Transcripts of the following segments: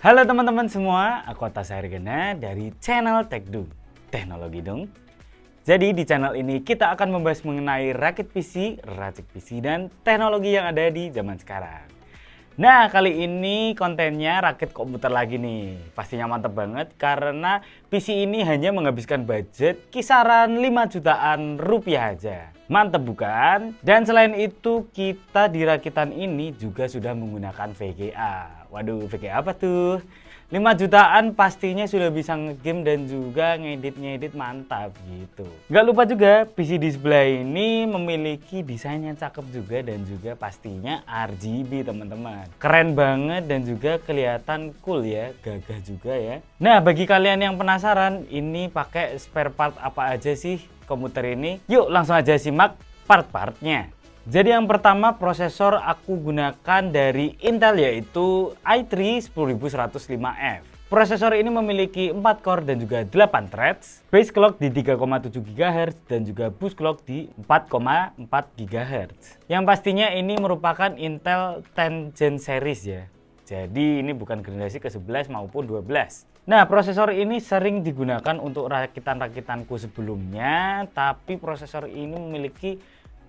Halo teman-teman semua, aku Atas Hargana dari channel Tekdu Teknologi dong. Jadi di channel ini kita akan membahas mengenai rakit PC, racik PC, dan teknologi yang ada di zaman sekarang. Nah, kali ini kontennya rakit komputer lagi nih. Pastinya mantep banget karena PC ini hanya menghabiskan budget kisaran 5 jutaan rupiah aja. Mantep bukan? Dan selain itu kita di rakitan ini juga sudah menggunakan VGA. Waduh, VGA apa tuh? 5 jutaan pastinya sudah bisa ngegame dan juga ngedit-ngedit mantap gitu. Gak lupa juga PC di sebelah ini memiliki desain yang cakep juga dan juga pastinya RGB teman-teman. Keren banget dan juga kelihatan cool ya, gagah juga ya. Nah, bagi kalian yang penasaran ini pakai spare part apa aja sih komputer ini? Yuk langsung aja simak part-partnya. Jadi yang pertama prosesor aku gunakan dari Intel yaitu i3 10105F. Prosesor ini memiliki 4 core dan juga 8 threads, base clock di 3,7 GHz dan juga boost clock di 4,4 GHz. Yang pastinya ini merupakan Intel 10 Gen series ya. Jadi ini bukan generasi ke-11 maupun 12. Nah, prosesor ini sering digunakan untuk rakitan-rakitanku sebelumnya, tapi prosesor ini memiliki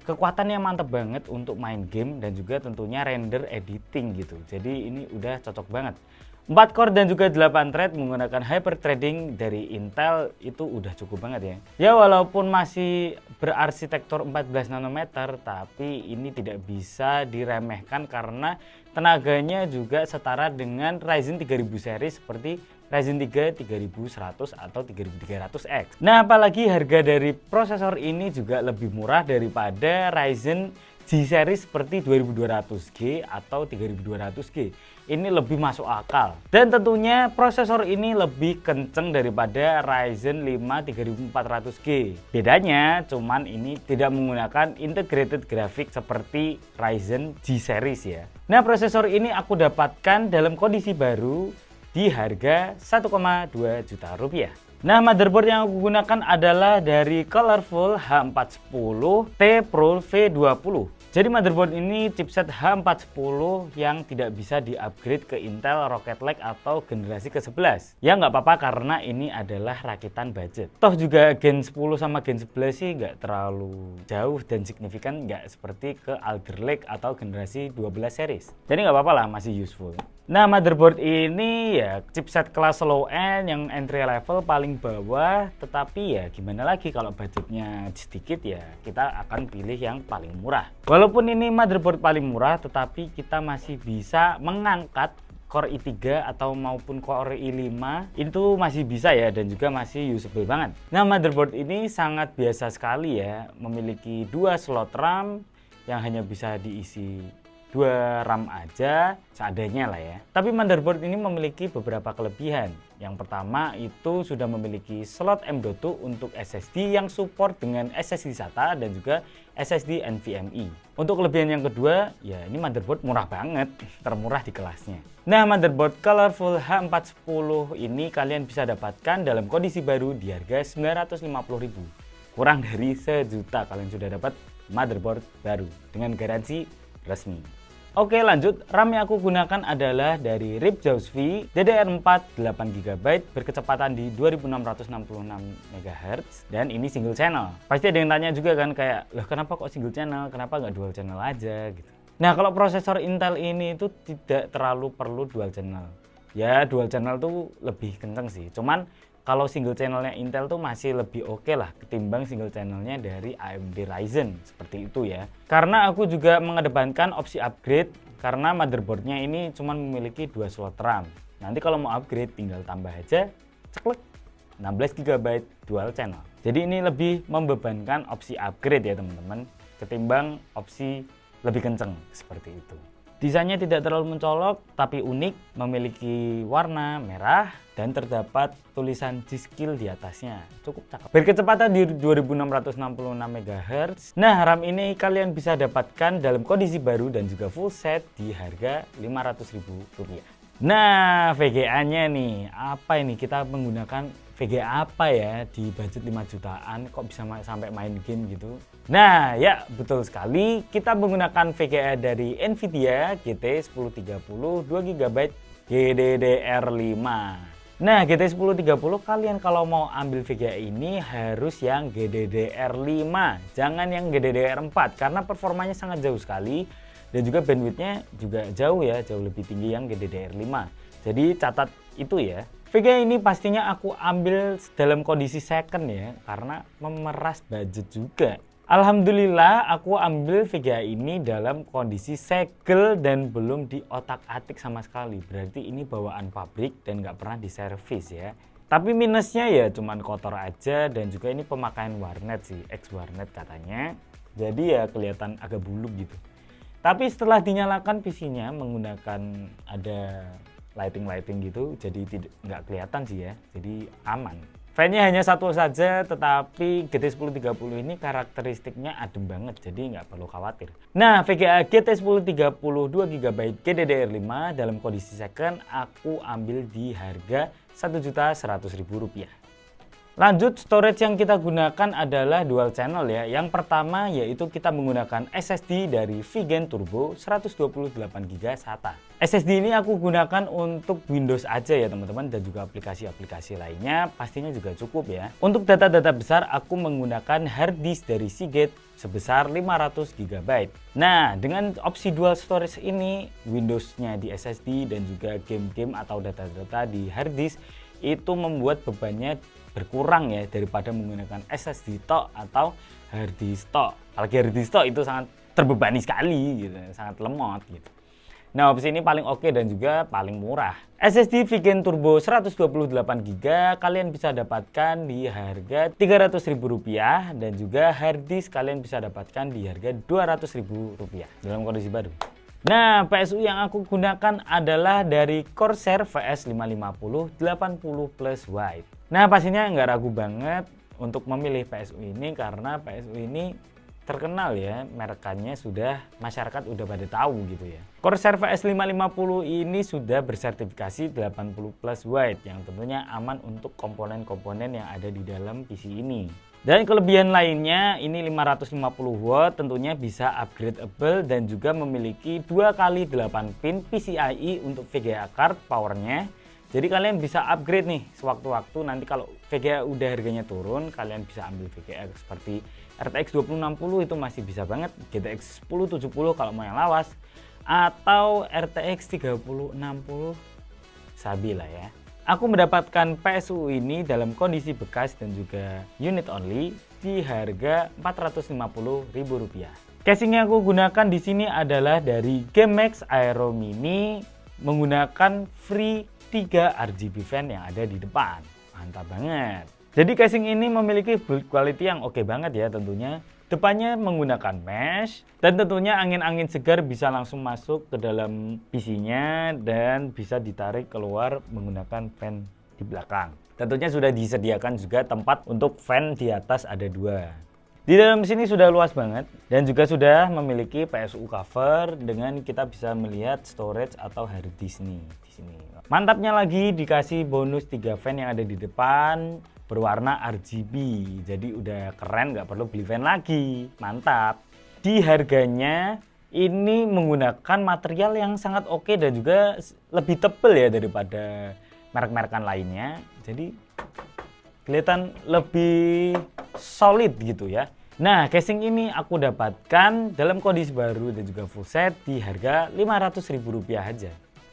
kekuatan yang mantap banget untuk main game dan juga tentunya render editing gitu. Jadi ini udah cocok banget. 4 core dan juga 8 thread menggunakan hyperthreading dari Intel itu udah cukup banget ya. Ya walaupun masih berarsitektur 14 nanometer tapi ini tidak bisa diremehkan karena tenaganya juga setara dengan Ryzen 3000 series seperti Ryzen 3 3100 atau 3300X. Nah, apalagi harga dari prosesor ini juga lebih murah daripada Ryzen G series seperti 2200G atau 3200G. Ini lebih masuk akal. Dan tentunya prosesor ini lebih kenceng daripada Ryzen 5 3400G. Bedanya cuman ini tidak menggunakan integrated graphic seperti Ryzen G series ya. Nah, prosesor ini aku dapatkan dalam kondisi baru di harga 1,2 juta rupiah. Nah, motherboard yang aku gunakan adalah dari Colorful H410 T Pro V20. Jadi motherboard ini chipset H410 yang tidak bisa di-upgrade ke Intel Rocket Lake atau generasi ke-11. Ya nggak apa-apa karena ini adalah rakitan budget. Toh juga Gen 10 sama Gen 11 sih nggak terlalu jauh dan signifikan, nggak seperti ke Alder Lake atau generasi 12 series. Jadi nggak apa-apa lah, masih useful. Nah, motherboard ini ya chipset kelas low end yang entry level paling bawah, tetapi ya gimana lagi kalau budgetnya sedikit ya kita akan pilih yang paling murah. Walaupun ini motherboard paling murah tetapi kita masih bisa mengangkat Core i3 atau maupun Core i5 itu masih bisa ya dan juga masih usable banget. Nah, motherboard ini sangat biasa sekali ya, memiliki 2 slot RAM yang hanya bisa diisi 2 RAM aja seadanya lah ya. Tapi motherboard ini memiliki beberapa kelebihan. Yang pertama itu sudah memiliki slot M.2 untuk SSD yang support dengan SSD SATA dan juga SSD NVMe. Untuk kelebihan yang kedua, ya ini motherboard murah banget, termurah di kelasnya. Nah, motherboard Colorful H410 ini kalian bisa dapatkan dalam kondisi baru di harga 950.000. Kurang dari sejuta kalian sudah dapat motherboard baru dengan garansi resmi. Oke, lanjut. RAM yang aku gunakan adalah dari RIP Jaws V DDR4 8GB berkecepatan di 2666 MHz dan ini single channel. Pasti ada yang tanya juga kan kayak, loh kenapa kok single channel? Kenapa nggak dual channel aja gitu. Nah, kalau prosesor Intel ini itu tidak terlalu perlu dual channel. Ya, dual channel tuh lebih kenceng sih. Cuman kalau single channelnya Intel tuh masih lebih oke lah ketimbang single channelnya dari AMD Ryzen seperti itu ya. Karena aku juga mengedepankan opsi upgrade karena motherboardnya ini cuma memiliki 2 slot RAM. Nanti kalau mau upgrade tinggal tambah aja ceklek 16GB dual channel. Jadi ini lebih membebankan opsi upgrade ya teman-teman ketimbang opsi lebih kenceng seperti itu. Desainnya tidak terlalu mencolok tapi unik, memiliki warna merah dan terdapat tulisan G-Skill di atasnya. Cukup cakep. Berkecepatan di 2666 MHz. Nah, RAM ini kalian bisa dapatkan dalam kondisi baru dan juga full set di harga Rp500.000. Nah, VGA-nya nih, apa ini? Kita menggunakan VGA apa ya di budget 5 jutaan kok bisa sampai main game gitu. Nah ya betul sekali, kita menggunakan VGA dari Nvidia GT 1030 2GB GDDR5. Nah, GT 1030 kalian kalau mau ambil VGA ini harus yang GDDR5, jangan yang GDDR4 karena performanya sangat jauh sekali dan juga bandwidthnya juga jauh ya, jauh lebih tinggi yang GDDR5. Jadi catat itu ya. VGA ini pastinya aku ambil dalam kondisi second ya, karena memeras budget juga. Alhamdulillah aku ambil VGA ini dalam kondisi segel dan belum diotak-atik sama sekali. Berarti ini bawaan pabrik dan nggak pernah diservis ya. Tapi minusnya ya cuman kotor aja dan juga ini pemakaian warnet sih, ex warnet katanya. Jadi ya kelihatan agak buluk gitu. Tapi setelah dinyalakan PC-nya menggunakan ada lighting gitu, jadi nggak kelihatan sih ya, jadi aman. Fan-nya hanya satu saja, tetapi GT 1030 ini karakteristiknya adem banget, jadi nggak perlu khawatir. Nah, VGA GT 1030 2GB GDDR5 dalam kondisi second aku ambil di harga Rp1.100.000. Lanjut, storage yang kita gunakan adalah dual channel ya. Yang pertama yaitu kita menggunakan SSD dari Vigen Turbo 128GB SATA. SSD ini aku gunakan untuk Windows aja ya teman-teman, dan juga aplikasi-aplikasi lainnya pastinya juga cukup ya. Untuk data-data besar aku menggunakan hard disk dari Seagate sebesar 500GB. Nah, dengan opsi dual storage ini, Windows-nya di SSD dan juga game-game atau data-data di hard disk itu membuat bebannya berkurang ya daripada menggunakan SSD tok atau hard disk tok. Apalagi hard disk tok itu sangat terbebani sekali gitu, sangat lemot gitu. Nah, opsi ini paling oke dan juga paling murah. SSD Vigen Turbo 128GB kalian bisa dapatkan di harga Rp300.000 dan juga hard disk kalian bisa dapatkan di harga Rp200.000 dalam kondisi baru. Nah, PSU yang aku gunakan adalah dari Corsair VS550 80 plus wide. Nah, pastinya nggak ragu banget untuk memilih PSU ini karena PSU ini terkenal ya, merekannya sudah masyarakat udah pada tahu gitu ya. Corsair VS550 ini sudah bersertifikasi 80 plus wide yang tentunya aman untuk komponen-komponen yang ada di dalam PC ini. Dan kelebihan lainnya ini 550 watt tentunya bisa upgradeable dan juga memiliki 2x8 pin PCIe untuk VGA card powernya. Jadi kalian bisa upgrade nih sewaktu-waktu, nanti kalau VGA udah harganya turun kalian bisa ambil VGA seperti RTX 2060 itu masih bisa banget, GTX 1070 kalau mau yang lawas, atau RTX 3060 sabi lah ya. Aku mendapatkan PSU ini dalam kondisi bekas dan juga unit only di harga Rp450.000. Casing yang aku gunakan di sini adalah dari GameX Aero Mini menggunakan free 3 RGB fan yang ada di depan. Mantap banget. Jadi casing ini memiliki build quality yang oke banget ya tentunya. Depannya menggunakan mesh dan tentunya angin-angin segar bisa langsung masuk ke dalam PC-nya dan bisa ditarik keluar menggunakan fan di belakang. Tentunya sudah disediakan juga tempat untuk fan di atas, ada 2. Di dalam sini sudah luas banget dan juga sudah memiliki PSU cover dengan kita bisa melihat storage atau hard disk nih di sini. Mantapnya lagi dikasih bonus 3 fan yang ada di depan berwarna RGB, jadi udah keren, nggak perlu beli fan lagi. Mantap. Di harganya ini menggunakan material yang sangat oke dan juga lebih tebal ya daripada merek-merekan lainnya, jadi kelihatan lebih solid gitu ya. Nah, casing ini aku dapatkan dalam kondisi baru dan juga full set di harga Rp500.000 aja.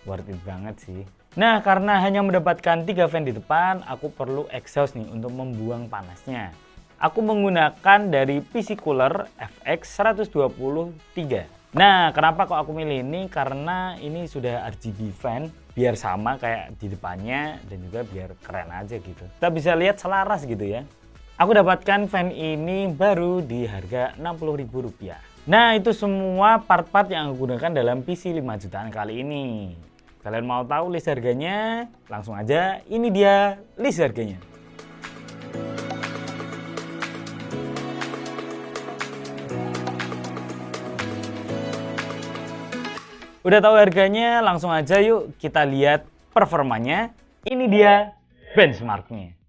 Worth it banget sih. Nah, karena hanya mendapatkan 3 fan di depan, aku perlu exhaust nih untuk membuang panasnya. Aku menggunakan dari PC Cooler FX 123. Nah, kenapa kok aku milih ini? Karena ini sudah RGB fan, biar sama kayak di depannya dan juga biar keren aja gitu. Kita bisa lihat selaras gitu ya. Aku dapatkan fan ini baru di harga Rp60.000. Nah, itu semua part-part yang aku gunakan dalam PC 5 jutaan kali ini. Kalian mau tahu list harganya? Langsung aja, ini dia list harganya. Udah tahu harganya? Langsung aja yuk kita lihat performanya. Ini dia benchmarknya.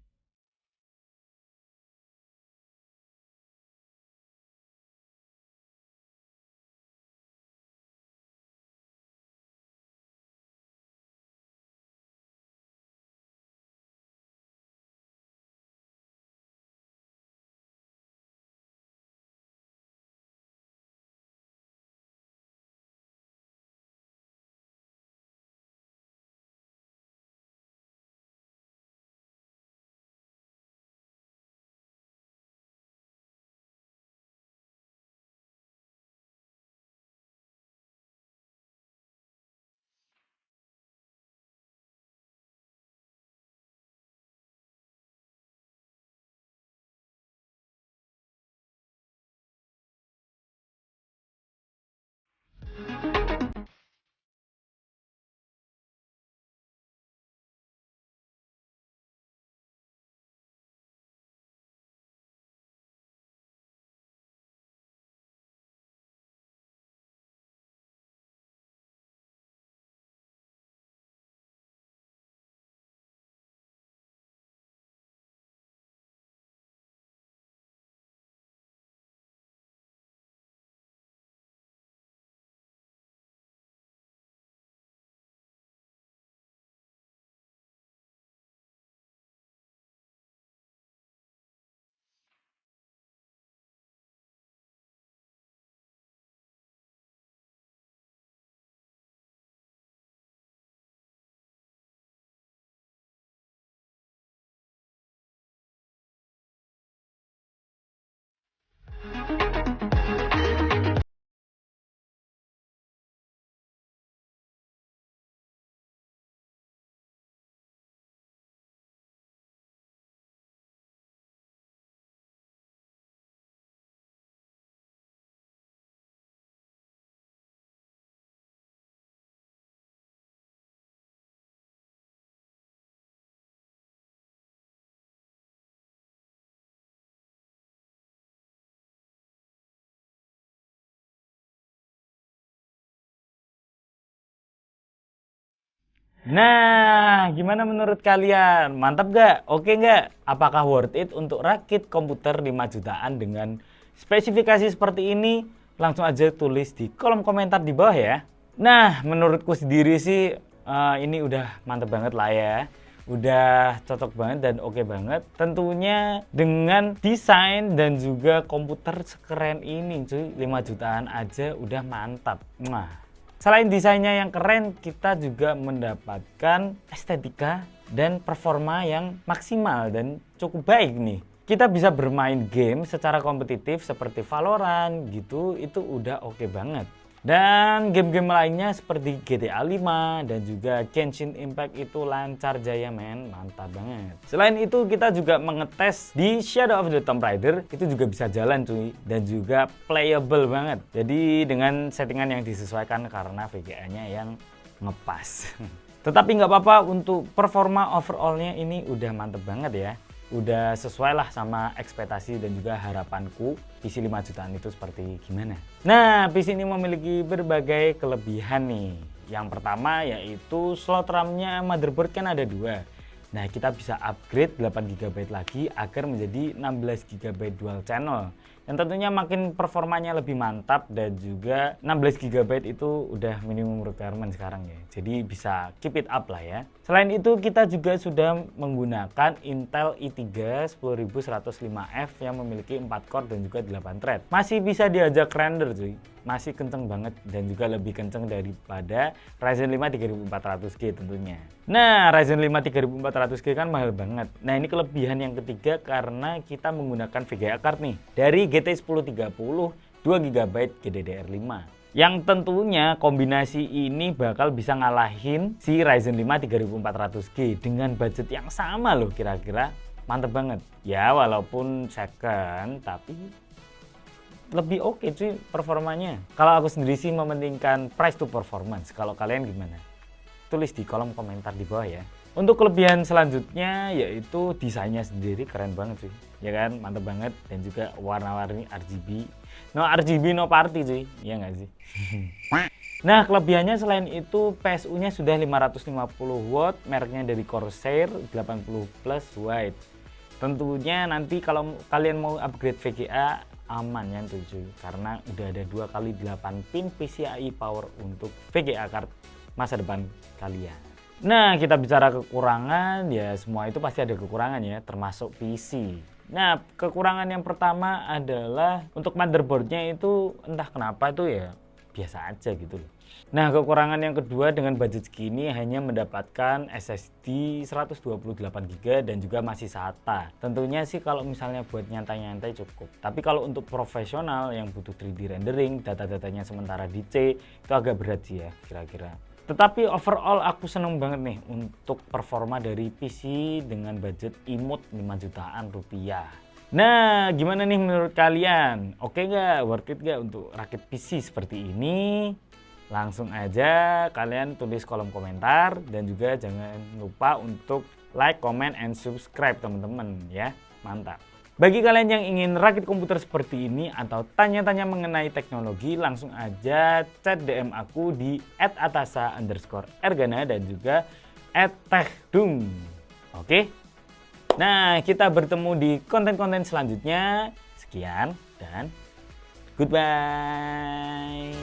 Nah, gimana menurut kalian? Mantap gak? Oke gak? Apakah worth it untuk rakit komputer 5 jutaan dengan spesifikasi seperti ini? Langsung aja tulis di kolom komentar di bawah ya. Nah, menurutku sendiri sih ini udah mantep banget lah ya. Udah cocok banget dan oke banget. Tentunya dengan desain dan juga komputer sekeren ini cuy. 5 jutaan aja udah mantap. Nah, selain desainnya yang keren, kita juga mendapatkan estetika dan performa yang maksimal dan cukup baik nih. Kita bisa bermain game secara kompetitif seperti Valorant gitu, itu udah oke banget. Dan game-game lainnya seperti GTA 5 dan juga Genshin Impact itu lancar jaya men, mantap banget. Selain itu kita juga mengetes di Shadow of the Tomb Raider, itu juga bisa jalan cuy dan juga playable banget. Jadi dengan settingan yang disesuaikan karena VGA-nya yang ngepas. Tetapi nggak apa-apa, untuk performa overallnya ini udah mantep banget ya. Udah sesuai lah sama ekspektasi dan juga harapanku PC 5 jutaan itu seperti gimana. Nah, PC ini memiliki berbagai kelebihan nih. Yang pertama yaitu slot RAM-nya motherboard kan ada 2. Nah, kita bisa upgrade 8 GB lagi agar menjadi 16 GB dual channel. Yang tentunya makin performanya lebih mantap dan juga 16 GB itu udah minimum requirement sekarang ya. Jadi bisa keep it up lah ya. Selain itu kita juga sudah menggunakan Intel i3 10105F yang memiliki 4 core dan juga 8 thread. Masih bisa diajak render cuy. Masih kenceng banget dan juga lebih kenceng daripada Ryzen 5 3400G tentunya. Nah, Ryzen 5 3400G kan mahal banget. Nah, ini kelebihan yang ketiga karena kita menggunakan VGA card nih dari GT 1030 2GB GDDR5. Yang tentunya kombinasi ini bakal bisa ngalahin si Ryzen 5 3400G dengan budget yang sama loh, kira-kira mantep banget. Ya walaupun second tapi lebih oke cuy performanya. Kalau aku sendiri sih mementingkan price to performance. Kalau kalian gimana? Tulis di kolom komentar di bawah ya. Untuk kelebihan selanjutnya yaitu desainnya sendiri keren banget cuy. Ya kan, mantep banget dan juga warna-warni RGB. No RGB no party cuy. Iya nggak sih? Nah, kelebihannya selain itu PSU-nya sudah 550 watt, mereknya dari Corsair 80 plus white. Tentunya nanti kalau kalian mau upgrade VGA aman ya cuy, karena udah ada 2x8 pin PCIe power untuk VGA card masa depan kalian. Nah, kita bicara kekurangan, ya semua itu pasti ada kekurangan ya, termasuk PC. Nah, kekurangan yang pertama adalah untuk motherboardnya itu entah kenapa itu ya biasa aja gitu loh. Nah, kekurangan yang kedua dengan budget segini hanya mendapatkan SSD 128GB dan juga masih SATA. Tentunya sih kalau misalnya buat nyantai-nyantai cukup. Tapi kalau untuk profesional yang butuh 3D rendering, data-datanya sementara di C, itu agak berat sih ya kira-kira. Tetapi overall aku seneng banget nih untuk performa dari PC dengan budget imut 5 jutaan rupiah. Nah, gimana nih menurut kalian? Oke nggak? Worth it nggak untuk rakit PC seperti ini? Langsung aja kalian tulis kolom komentar dan juga jangan lupa untuk like, comment, and subscribe teman-teman ya. Mantap. Bagi kalian yang ingin rakit komputer seperti ini atau tanya-tanya mengenai teknologi, langsung aja chat DM aku di @atasa_ergana dan juga @techdung. Oke? Nah, kita bertemu di konten-konten selanjutnya. Sekian dan goodbye.